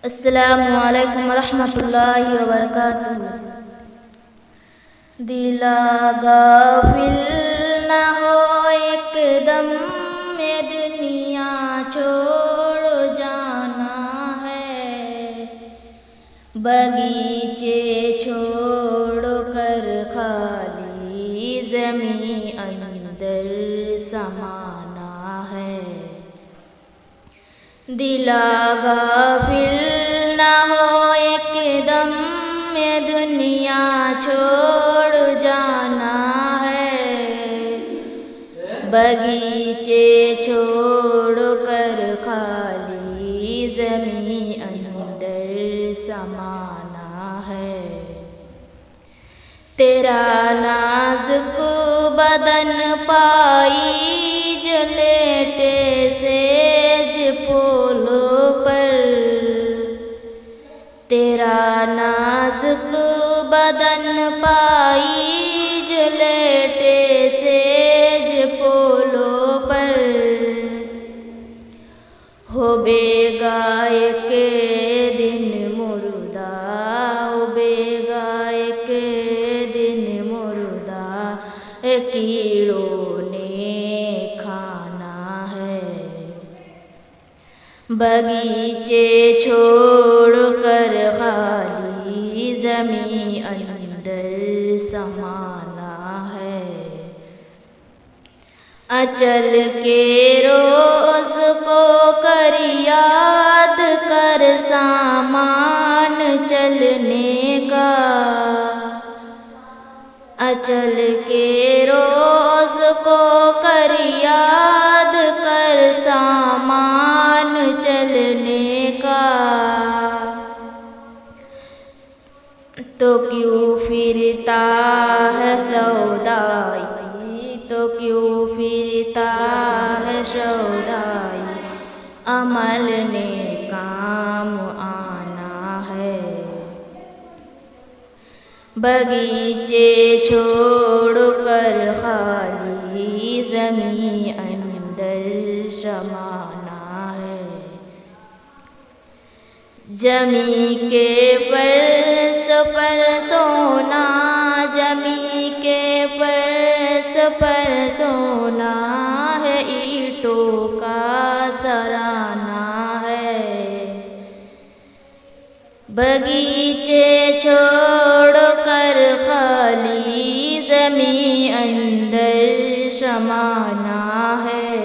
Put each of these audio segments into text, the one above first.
अस्सलामुअलैकुम रहमतुल्लाहि व बरकातुहू। दिला गाफिल न हो एकदम, ये दुनिया छोड़ जाना है। बगीचे छोड़ कर खाली ज़मीं अंदर समाना है। दिला गाफिल न हो एकदम, ये दुनिया छोड़ जाना है। बगीचे छोड़ कर खाली ज़मीं अंदर समाना है। तेरा नाजुक बदन पाईज लेटे सेज फूलों पर। तेरा नाजुक बदन पाईज लेटे सेज फूलों पर। हो बेगाए के दिन मुर्दा, हो बेगाए के दिन मुर्दा, कीड़ों ने खाना है। बगीचे छोड़ कर खाली ज़मीं अंदर समाना है। अचल के रोज़ को कर याद कर सामान चलने का। अचल के रोज़ को कर याद कर सामान चलने का। तो क्यों फिरता है सौदाई, तो क्यों फिरता है सौदाई, अमल ने काम आना है। बगीचे छोड़ कर खाली ज़मीं अंदर समाना है। जमी के फर्श पर सोना, जमी के फर्श पर सोना है, ईंटों का सराहना है। बगीचे छोड़ कर खाली ज़मीं अंदर समाना है।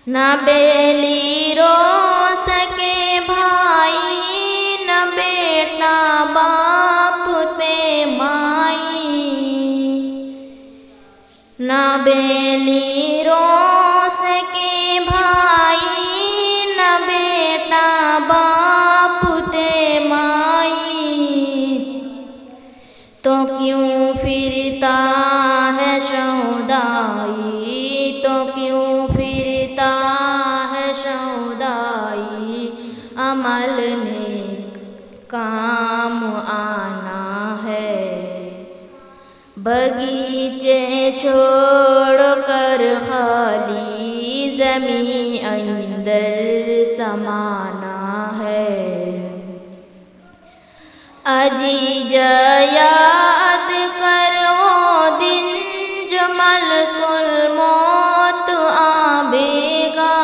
न बेली रो सके भाई, न बेटा बाप ते माई। न बेली रो सके भाई, न बेटा बाप ते माई। तो क्यों फिरता है सौदाई, तो क्यों फिरता है सौदाई, अमल ने काम आना है। बगीचे छोड़ कर खाली ज़मीं अंदर समाना है। अजीज याद कर वो दिन जो मलकुल मौत आवेगा।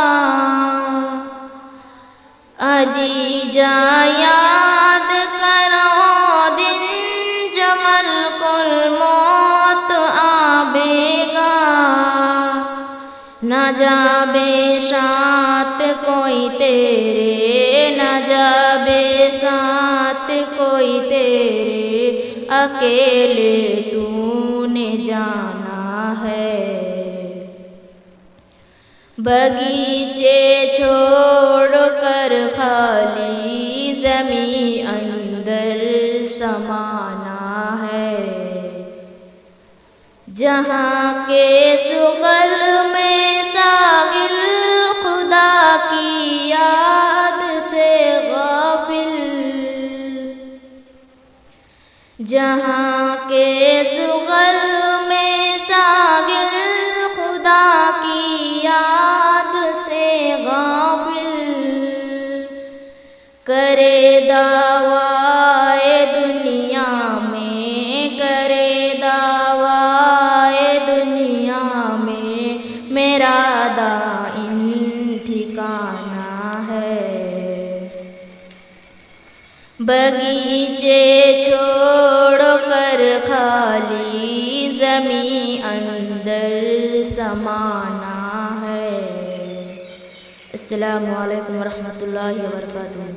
अजीज याद कर वो दिन जो मलकुल मौत आवेगा। न जाबे साथ कोई तेरे, न जाबे साथ कोई तेरे, अकेले तूने जाना है। बगीचे छोड़ कर खाली ज़मीं अंदर समाना है। जहाँ के सुगल में सागिल खुदा की याद से गाफिल। जहाँ के सुगल में सागिल खुदा की याद से गाफिल। करे दावाए दुनिया में, करे दावाए दुनिया में, मेरा दाइम ठिकाना है। बगीचे छोड़ कर खाली ज़मीं अंदर समाना है। अस्सलामु अलैकुम वरहमतुल्लाहि वबरकातुहू।